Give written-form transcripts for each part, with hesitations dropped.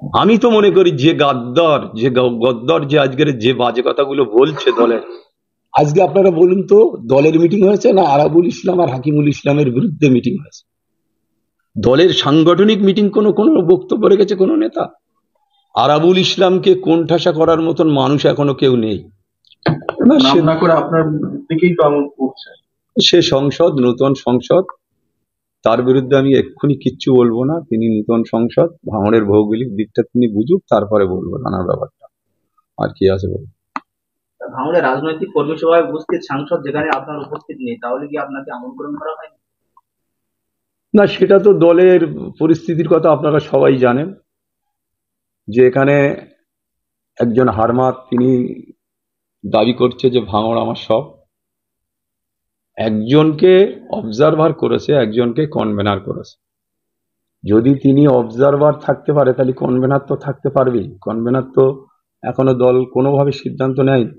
আমি তো মনে করি যে গাদ্দার যে গদ্দার যে আজকের যে বাজে কথাগুলো বলছে দলের, আজকে আপনারা বলুন তো, দলের মিটিং হয়েছে না আরাবুল ইসলাম আর হাকিমুল ইসলামের বিরুদ্ধে মিটিং হয়েছে? দলের সাংগঠনিক মিটিং কোনো কোনো বক্তব্য রেখেছে কোনো নেতা? আরাবুল ইসলামকে কোণঠাসা করার মতন মানুষ এখনো কেউ নেই না। সে সংসদ, নতুন সংসদ, তার বিরুদ্ধে আমি এক্ষুনি কিচ্ছু বলবো না। তিনি নতুন সংসদ, ভাঙড়ের ভৌগোলিক দিকটা তিনি বুঝুক, তারপরে বলবো নানা ব্যাপারটা। আর কি আছে বলবো? ভাঙড়ের রাজনৈতিক কর্মী সভায় উপস্থিত সাংসদ যেখানে আপনার উপস্থিত নেই, তাহলে কি আপনাকে আমন্ত্রণ করা হয়নি? না, সেটা তো দলের পরিস্থিতির কথা আপনারা সবাই জানেন, যে এখানে একজন হারমাত তিনি দাবি করছে যে ভাঙড় আমার সব। একজনকে অবজারভার করেছে, একজনকে কনভেনার করেছে। যদি তিনি অবজারভার থাকতে পারে তাহলে কনভেনার তো থাকতে পারবেই। কনভেনার তো এখনো দল কোনোভাবে সিদ্ধান্ত নেয়নি।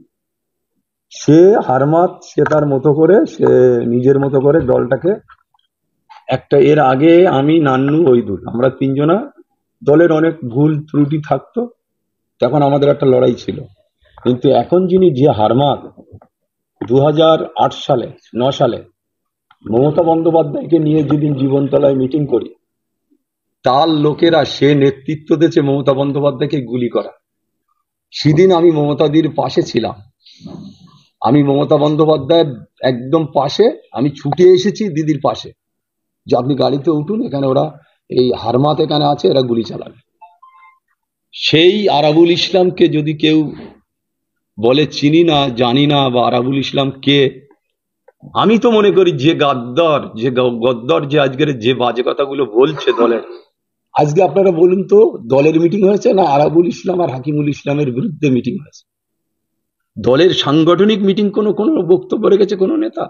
সে হারমাত, সে তার মতো করে, সে নিজের মতো করে দলটাকে একটা, এর আগে আমি, নান্নু, ওইদুল, আমরা তিনজনা দলের অনেক ভুল ত্রুটি থাকতো, তখন আমাদের একটা লড়াই ছিল। কিন্তু এখন যিনি যে হারমাত 2008 সালে 9 সালে মমতা বন্দ্যোপাধ্যায়কে নিয়ে যেদিন জীবনতলায় মিটিং করি, তার লোকেরা, সে নেতৃত্ব দিয়েছে মমতা বন্দ্যোপাধ্যায়কে গুলি করা। সেদিন আমি মমতাদির পাশে ছিলাম, আমি মমতা বন্দ্যোপাধ্যায়ের একদম পাশে, আমি ছুটে এসেছি দিদির পাশে, যে আপনি গাড়িতে উঠুন, এখানে ওরা, এই হারমাত এখানে আছে, এরা গুলি চালাবে। সেই আরাবুল ইসলামকে যদি কেউ বলে চিনি না, জানি না, বা আরাবুল ইসলাম কে, আমি তো মনে করি যে গাদ্দার যে গদ্দার যে আজকের যে বাজে কথাগুলো বলছে দলের, আজকে আপনারা বলুন তো, দলের মিটিং হয়েছে না আরাবুল ইসলাম আর হাকিমুল ইসলামের বিরুদ্ধে মিটিং হয়েছে? দলের সাংগঠনিক মিটিং কোনো কোনো বক্তব্য রেখেছে কোনো নেতা?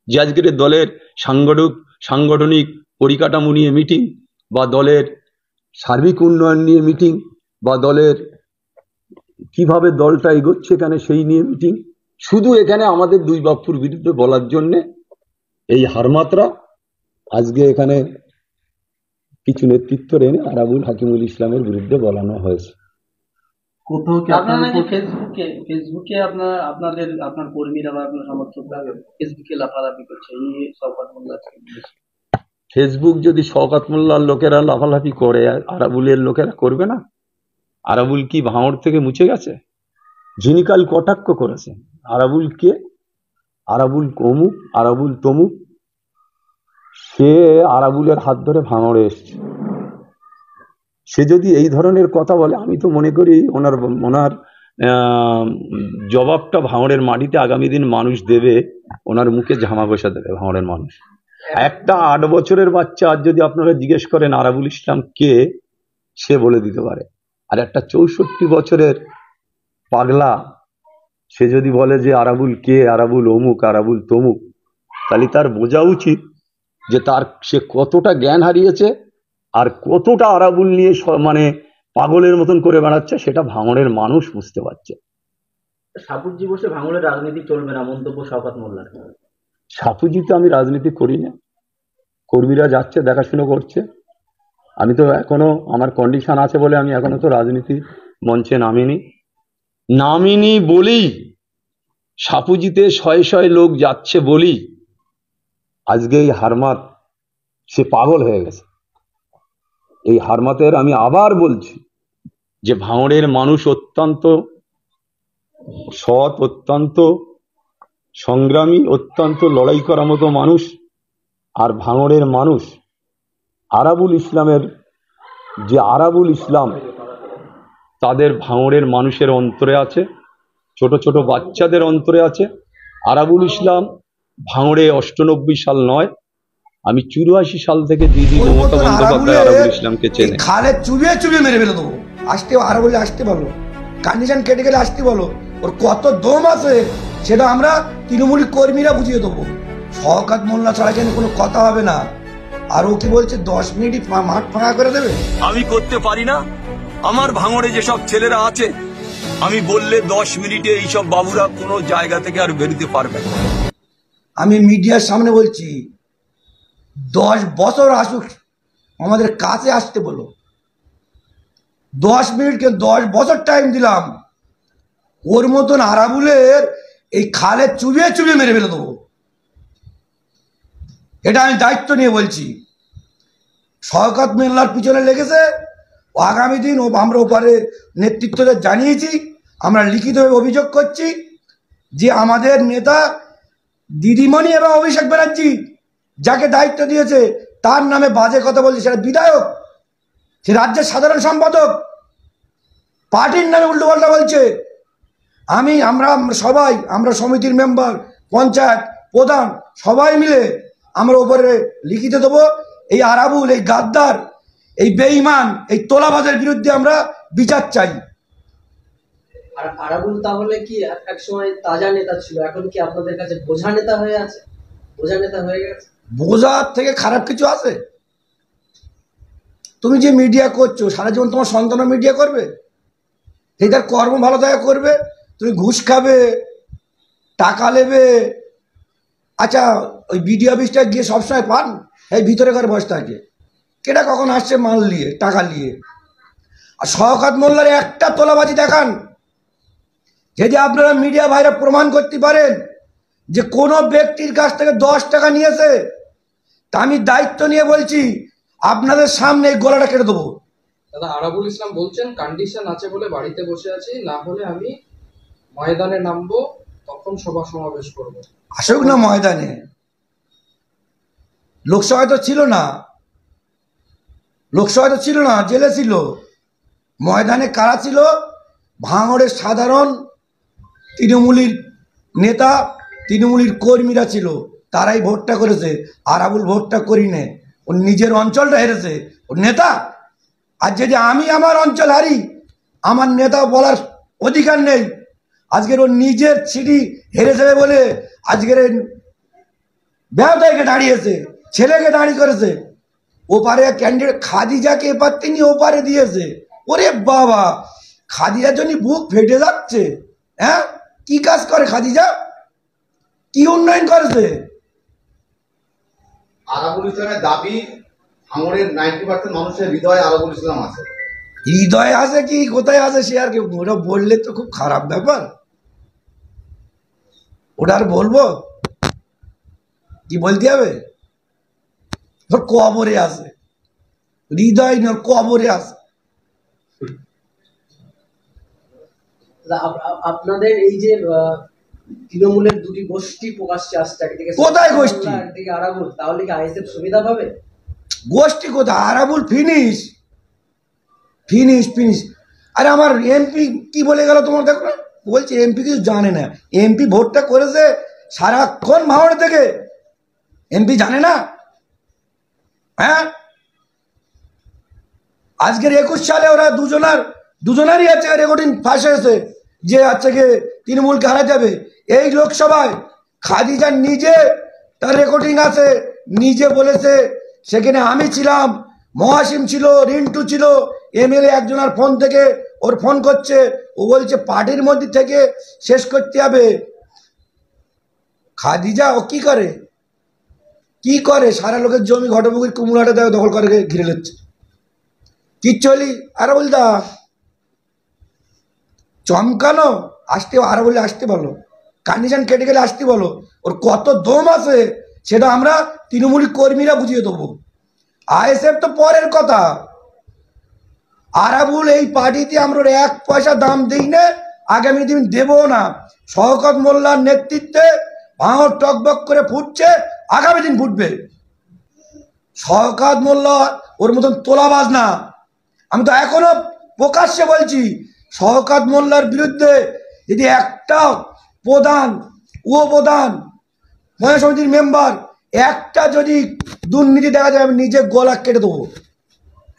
যে আজকের দলের সাংগঠনিক পরিকাঠামো নিয়ে মিটিং, বা দলের সার্বিক উন্নয়ন নিয়ে মিটিং, বা দলের কিভাবে দলটা এগোচ্ছে এখানে সেই নিয়ে মিটিং, শুধু এখানে আমাদের দুই বাপুর বিরুদ্ধে বলার জন্য এই হারমাতরা আজকে এখানে কিছু নেতৃত্ব এনে আরাবুল হাকিমুল ইসলামের বিরুদ্ধে বলানো হয়েছে। ফেসবুকে আপনার কর্মীরা বা আপনার সমর্থকরা ফেসবুকে লাফালাফি করছে, এই শওকত মোল্লা। ফেসবুক যদি শওকত মোল্লার লোকেরা লাফালাফি করে, আরাবুলের লোকেরা করবে না? আরাবুল কি ভাঙড় থেকে মুছে গেছে? যিনি কাল কটাক্ষ করেছেন, আরাবুল কে? আরাবুল অমুক, আরাবুল তমুক, সে আরাবুলের হাত ধরে ভাঙড়ে এসছে। সে যদি এই ধরনের কথা বলে, আমি তো মনে করি ওনার জবাবটা ভাঙড়ের মাটিতে আগামী দিন মানুষ দেবে, ওনার মুখে ঝামা বসা দেবে ভাঙড়ের মানুষ। একটা 8 বছরের বাচ্চা আজ যদি আপনারা জিজ্ঞেস করেন আরাবুল ইসলাম কে, সে বলে দিতে পারে। আর একটা 64 বছরের পাগলা, সে যদি বলে যে আরাবুল কে, আরাবুল অমুক, আরাবুল তমুক, তাহলে তার বোঝা উচিত যে সে কতটা জ্ঞান হারিয়েছে আর কতটা আরাবুল নিয়ে মানে পাগলের মতন করে বেড়াচ্ছে, সেটা ভাঙড়ের মানুষ বুঝতে পারছে। সাপুজি বসে ভাঙড়ের রাজনীতি চলবে না, মন্তব্য শওকত মোল্লার। সাপুজিতে আমি রাজনীতি করি না, কর্মীরা যাচ্ছে, দেখাশুনো করছে। আমি তো এখনো, আমার কন্ডিশন আছে বলে আমি এখনো তো রাজনীতি মঞ্চে নামিনি বলেই, সাপুজিতে শয়ে শয়ে লোক যাচ্ছে বলি আজকে এই হারমাত সে পাগল হয়ে গেছে। এই হারমাতের আমি আবার বলছি যে ভাঙড়ের মানুষ অত্যন্ত সৎ, অত্যন্ত সংগ্রামী, অত্যন্ত লড়াই করার মতো মানুষ। আর ভাঙড়ের মানুষ আরাবুল ইসলামের, যে আরাবুল ইসলাম, তাদের ভাঙড়ের মানুষের অন্তরে আছে, ছোট ছোট বাচ্চাদের অন্তরে আছে। আরাবুল ইসলাম ভাঙড়ে 98 সাল নয়, আমি 84 সাল থেকে দিদি মমতা বন্দ্যোপাধ্যায় আরাবুল ইসলামকে চেনে। খালে চুবিয়ে চুবিয়ে মেরে ফেলে দেবো। আসতে আরাবুল আসতে বলো, কন্ডিশন কেটে গেলে আসতে বলো, ওর কত দম আছে সেটা আমরা তৃণমূল কর্মীরা বুঝিয়ে দেবো। শওকত মোল্লা ছাড়া কেন কোনো কথা হবে না। আর ও কি বলছে 10 মিনিটই মাঠ ফাঁকা করে দেবে? আমি করতে পারি না। আমার ভাঙড়ে যেসব ছেলেরা আছে, আমি বললে 10 মিনিটে এইসব বাবুরা কোনো জায়গা থেকে আর বেরোতে পারবে না। আমি মিডিয়ার সামনে বলছি, 10 বছর আসুক, আমাদের কাছে আসতে বলো। 10 মিনিটকে 10 বছর টাইম দিলাম, ওর মতন আরাবুলের এই খালে চুবিয়ে চুবিয়ে মেরে ফেলে দেবো। এটা আমি দায়িত্ব নিয়ে বলছি। শওকত মোল্লার পিছনে লেগেছে, ও আগামী দিন আমরা ওপারে নেতৃত্বদের জানিয়েছি, আমরা লিখিতভাবে অভিযোগ করছি যে আমাদের নেতা দিদিমণি এবং অভিষেক ব্যানার্জি যাকে দায়িত্ব দিয়েছে তার নামে বাজে কথা বলছে। সেটা বিধায়ক, সে রাজ্যের সাধারণ সম্পাদক, পার্টির নামে উল্টোপাল্টা বলছে। আমরা সবাই, আমরা সমিতির মেম্বার, পঞ্চায়েত প্রধান সবাই মিলে আমরা ওপরে লিখিত দেবো, এই আরাবুল, এই গাদ্দার, এই বেঈমান, এই তোলাবাজের বিরুদ্ধে আমরা বিচার চাই। আর আরাবুল তাহলে কি এক সময় তাজা নেতা ছিল, এখন কি আপনাদের কাছে বোঝা নেতা হয়ে আছে, বোঝা নেতা হয়ে গেছে? বোঝার থেকে খারাপ কিছু আছে? তুমি যে মিডিয়া করছো, সারা জীবন তোমার সন্তান মিডিয়া করবে? এই তার কর্ম ভালো থাকা করবে? তুমি ঘুষ খাবে, টাকা নেবে। আচ্ছা, ওই বিডিও অফিসটা গিয়ে সবসময় পান? এই ভিতরে ঘরে বসে থাকে, কেটা কখন আসছে মাল নিয়ে, টাকা নিয়ে। আর শওকত মোল্লার একটা তোলাবাজি দেখান, যদি আপনারা মিডিয়া ভাইরা প্রমাণ করতে পারেন যে কোনো ব্যক্তির কাছ থেকে 10 টাকা নিয়েছে, তা আমি দায়িত্ব নিয়ে বলছি আপনাদের সামনে এই গলাটা কেটে দেবো। দাদা, আরাবুল ইসলাম বলছেন কন্ডিশন আছে বলে বাড়িতে বসে আছি, না হলে আমি ময়দানে নামবো, তখন সভা সমাবেশ করবো। আসুক না ময়দানে, লোকসভায় তো ছিল না, লোকসভায় তো ছিল না, জেলে ছিল। ময়দানে কারা ছিল? ভাঙড়ের সাধারণ তৃণমূলীর নেতা, তৃণমূলীর কর্মীরা ছিল, তারাই ভোটটা করেছে। আরাবুল ভোটটা করিনে, ওর নিজের অঞ্চলটা হেরেছে, ওর নেতা। আর যদি আমি আমার অঞ্চল হারি, আমার নেতা বলার অধিকার নেই। আজকের ওর নিজের সিটি হেরে যাবে বলে আজকের ব্যবসায়ীকে দাঁড়িয়েছে, ছেলেকে দাঁড়িয়ে করেছে। ওপারে ক্যান্ডিডেট খাদিজাকে এপার তিনি ওপারে দিয়েছে। ওরে বাবা, খাদিজার জন্য বুক ফেটে যাচ্ছে। হ্যাঁ, কি কাজ করে খাদিজা? কি উন্নয়ন করেছে? আরাবুল ইসলামের দাবি, ভাঙড়ের 90% মানুষের হৃদয়ে আরাবুল ইসলাম আছে। হৃদয় আছে কি কোথায় আছে সে আর কি ওটা বললে তো খুব খারাপ ব্যাপার। ওটা আর বলবো কি? বলতে হবে? ওর কবরে আছে, হৃদয় নয়, কবরে আছে। আপনাদের এই যে তৃণমূলের দুটি গোষ্ঠী প্রকাশ্যে আসছে, একদিকে কোথায় গোষ্ঠী? একদিকে আরাবুল, তাহলে কি আইএসএফ সুবিধা পাবে? গোষ্ঠী কোথায়? Arabul finish finish finish. আরে আমার এমপি কি বলে গেল তোমার? দেখো না, বলছি এমপি কিছু জানে না। এমপি ভোটটা করেছে সারাক্ষণ ভাঙড় থেকে, এমপি জানে না? হ্যাঁ, আজকের 21 সালে ওরা দুজনারই আছে রেকর্ডিং ফাঁস হয়েছে যে আজকে তৃণমূলকে হারা যাবে। এই লোকসভায় খাদিজা নিজে তার রেকর্ডিং আছে, নিজে বলেছে সেখানে আমি ছিলাম, মহাসিম ছিল, রিন্টু ছিল, এমএলএ একজনের ফোন থেকে ওর ফোন করছে, ও বলছে পার্টির মধ্যে থেকে শেষ করতে হবে। খাদিজা ও কি করে? কি করে? সারা লোকের জমি ঘটবুকির কুমড়াটা দেয়, দখল করে ঘিরে নিচ্ছে। কি চলি? আরে বলদা চমকানো, আসতে আরো বলে আসতে বলো, কন্ডিশন কেটে গেলে আসতে বলো। ওর কত দম আছে সেটা আমরা তৃণমূলী কর্মীরা বুঝিয়ে দেবো। আইএসএফ তো পরের কথা। আরাবুল এই পার্টিতে আমরা 1 পয়সা দাম দিই না, আগামী দিন দেবো না। শওকত মোল্লার নেতৃত্বে ভাঙড় টকবক করে ফুটছে, আগামী দিন ফুটবে। শওকত মোল্লা ওর মতন তোলাবাজ না। আমি তো এখনো প্রকাশ্যে বলছি, শওকত মোল্লার বিরুদ্ধে যদি একটা প্রধান, উপপ্রধান, মহিলা সমিতির মেম্বার একটা যদি দুর্নীতি দেখা যায়, আমি নিজে গলা কেটে দেবো।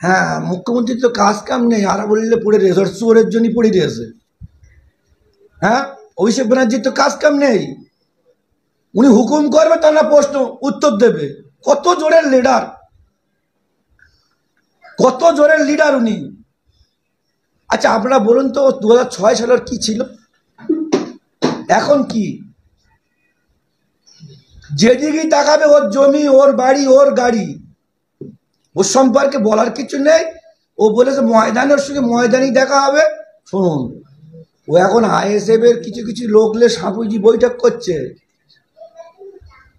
হ্যাঁ, মুখ্যমন্ত্রীর তো কাজ কাম নেই, আর বললে পড়ে রয়েছে, ওর চোরের জন্যই পড়ে রয়েছে। হ্যাঁ, অভিষেক ব্যানার্জির তো কাজ কাম নেই, উনি হুকুম করবে, তার না প্রশ্ন উত্তর দেবে। কত জোরের লিডার, কত জোরের লিডার উনি। আচ্ছা আপনারা বলুন তো 2006 সালের কি ছিল, এখন কি? যেদিকেই তাকাবে ওর জমি, ওর বাড়ি, ওর গাড়ি, ওর সম্পর্কে বলার কিছু নেই। ও ও বলেছে ময়দানের সঙ্গে ময়দানই দেখা হবে। শুনুন, ও এখন আইএসএফ এর কিছু কিছু লোকলে সাপুজি বৈঠক করছে।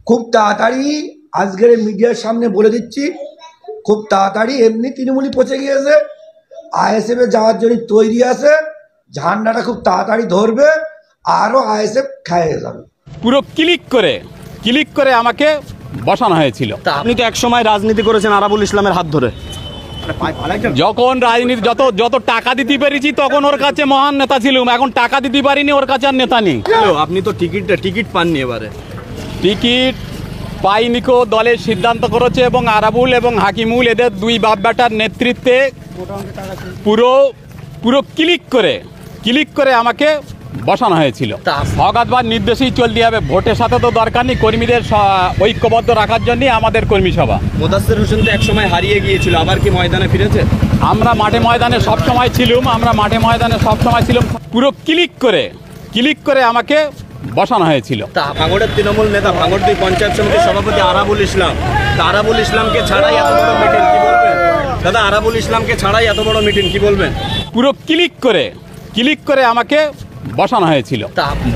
খুব তাড়াতাড়ি আজকের মিডিয়ার সামনে বলে দিচ্ছি, খুব তাড়াতাড়ি এমনি তৃণমূলই পচে গিয়েছে, আইএসএফ এ যাওয়ার জন্য তৈরি আছে, ঝান্ডাটা খুব তাড়াতাড়ি ধরবে, আরও আইএসএফ খেয়ে যাবে। পুরো ক্লিক করে আমাকে বসানো হয়েছিল। আপনি তো একসময় রাজনীতি করেছেন আরাবুল ইসলামের হাত ধরে। যখন রাজনীতি যত টাকা দিতে পেরেছি তখন ওর কাছে মহান নেতা ছিলাম, এখন টাকা দিতে পারিনি, ওর কাছে আর নেতা নেই। আপনি তো টিকিট পাননি এবারে। টিকিট পাইনি কো, দলের সিদ্ধান্ত করেছে এবং আরাবুল এবং হাকিমুল এদের দুই বাপ বেটার নেতৃত্বে পুরো ক্লিক করে আমাকে বসানো হয়েছিল। সগাতবার নির্দেশেই চলতে হবে, ভোটের সাথে তো দরকার নেই, কর্মীদের ঐক্যবদ্ধ রাখার জন্যই আমাদের কর্মী সভা। মোদাস্সের হোসেন তো একসময় হারিয়ে গিয়েছিল, আবার কি ময়দানে ফিরেছে? আমরা মাঠে ময়দানে সবসময় ছিলাম, পুরো ক্লিক করে আমাকে বসানো হয়েছিল। ভাঙড়ের তৃণমূল নেতা, ভাঙড় 2 পঞ্চায়েত সমিতির সভাপতি আরাবুল ইসলাম, আরাবুল ইসলামকে ছাড়াই এত বড় মিটিং কি বলবেন দাদা? আরাবুল ইসলামকে ছাড়াই এত বড় মিটিং কি বলবেন? পুরো ক্লিক করে আমাকে বসানো হয়েছিল।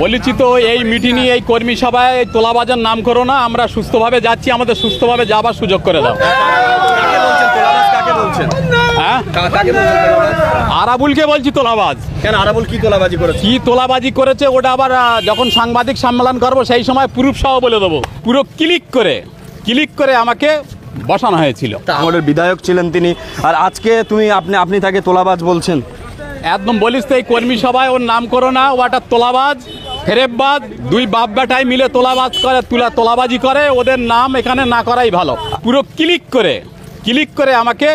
বলেছি তো এই মিটিংয়ে, এই কর্মী সভায় এই তোলাবাজার নাম করো না, আমরা সুস্থভাবে যাচ্ছি, আমাদের সুস্থভাবে যাবার সুযোগ করে দাও। হ্যাঁ, আরাবুলকে বলছি তোলাবাজ। কেন আরাবুল কি তোলাবাজি করেছে? ওটা আবার যখন সাংবাদিক সম্মেলন করবো সেই সময় প্রুফ সহ বলে দেবো। পুরো ক্লিক করে আমাকে বসানো হয়েছিল। আমাদের বিধায়ক ছিলেন তিনি, আর আজকে আপনি তাকে তোলাবাজ বলছেন? একদম বলিস তো, এই কর্মী সভায় ওর নাম করো না, ও একটা তোলাবাজ, ফেরেববাজ, দুই বাপ বেটাই মিলে তোলাবাজি করে, ওদের নাম এখানে না করাই ভালো। পুরো ক্লিক করে আমাকে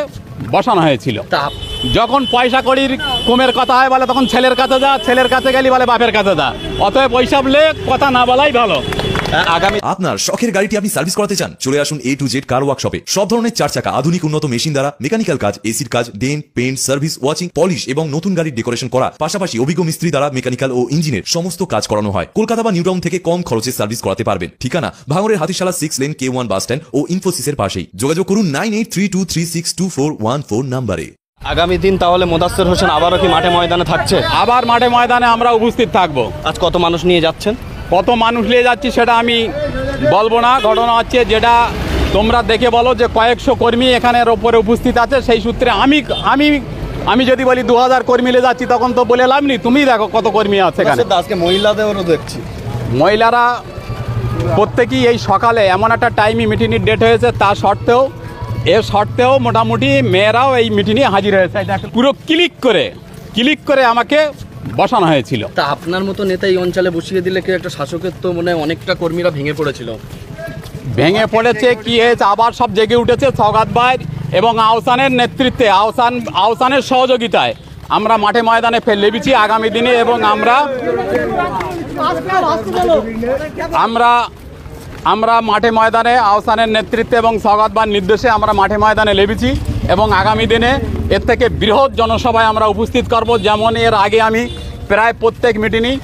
বসানো হয়েছিল। যখন পয়সা কড়ির কমের কথা হয় বলে তখন ছেলের কাছে যা, ছেলের কাছে গেলি বলে বাপের কাছে যা, অতএব পয়সা বলে কথা না বলাই ভালো। আপনার শখের গাড়িটি আপনি সার্ভিস করাতে চান? চলে আসুন A to Z কার ওয়ার্কশপে। সব ধরনের 4 চাকা আধুনিক উন্নত মেশিন দ্বারা মেকানিক্যাল কাজ, এসির কাজ, dent, paint, service, washing, polish এবং নতুন গাড়ির ডেকোরেশন করা, পাশাপাশি অভিজ্ঞ মিস্ত্রি দ্বারা মেকানিক্যাল ও ইঞ্জিনের সমস্ত কাজ করানো হয়। কলকাতা বা নিউ টাউন থেকে কম খরচে সার্ভিস করাতে পারবেন। ঠিকানা ভাঙড়ের Hatishala 6 lane K1 bus stand ও ইনফোসিসের পাশেই। যোগাযোগ করুন 9832362414 নম্বরে। আগামী দিন তাহলে মোদাস্সের হোসেন আবারও কি মাঠে ময়দানে থাকছে? আবার মাঠে ময়দানে আমরা উপস্থিত থাকবো। আজ কত মানুষ নিয়ে যাচ্ছেন? কত মানুষ নিয়ে যাচ্ছি সেটা আমি বলবো না। ঘটনা হচ্ছে যেটা তোমরা দেখে বলো যে কয়েকশো কর্মী এখানের ওপরে উপস্থিত আছে, সেই সূত্রে আমি যদি বলি 2000 কর্মী নিয়ে যাচ্ছি তখন তো বলে লাভ নেই। তুমি দেখো কত কর্মী আছে এখানে। আজকে মহিলাদেরও দেখছি, মহিলারা প্রত্যেকেই এই সকালে এমন একটা টাইমে মিটিংয়ের ডেট হয়েছে, তা সত্ত্বেও মোটামুটি মেয়েরাও এই মিটিংয়ে হাজির হয়েছে। পুরো ক্লিক করে আমাকে বসানো হয়েছিল। তা আপনার মতো নেতা এই অঞ্চলে বসিয়ে দিলে কি একটা শাসকের তো মনে হয় অনেকটা কর্মীরা ভেঙে পড়েছে। কি হয়েছে, আবার সব জেগে উঠেছে সওগাত ভাই এবং আহসানের নেতৃত্বে, আহসানের সহযোগিতায় আমরা মাঠে ময়দানে লেগেছি আগামী দিনে, এবং আমরা মাঠে ময়দানে আহসানের নেতৃত্বে এবং সওগাত ভাইয়ের নির্দেশে আমরা মাঠে ময়দানে লেগেছি, এবং আগামী দিনে এর থেকে বৃহৎ জনসভায় আমরা উপস্থিত করব। যেমন এর আগে আমি প্রায় প্রত্যেক মিটিংই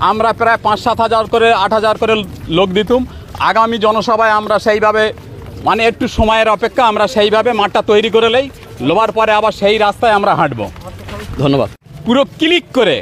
আমরা প্রায় 5-7 হাজার করে 8 হাজার করে লোক দিতুম। আগামী জনসভায় আমরা সেইভাবে একটু সময়ের অপেক্ষা আমরা সেইভাবে মাঠটা তৈরি করে নেই, লোবার পরে আবার সেই রাস্তায় আমরা হাঁটব। ধন্যবাদ। পুরো ক্লিক করে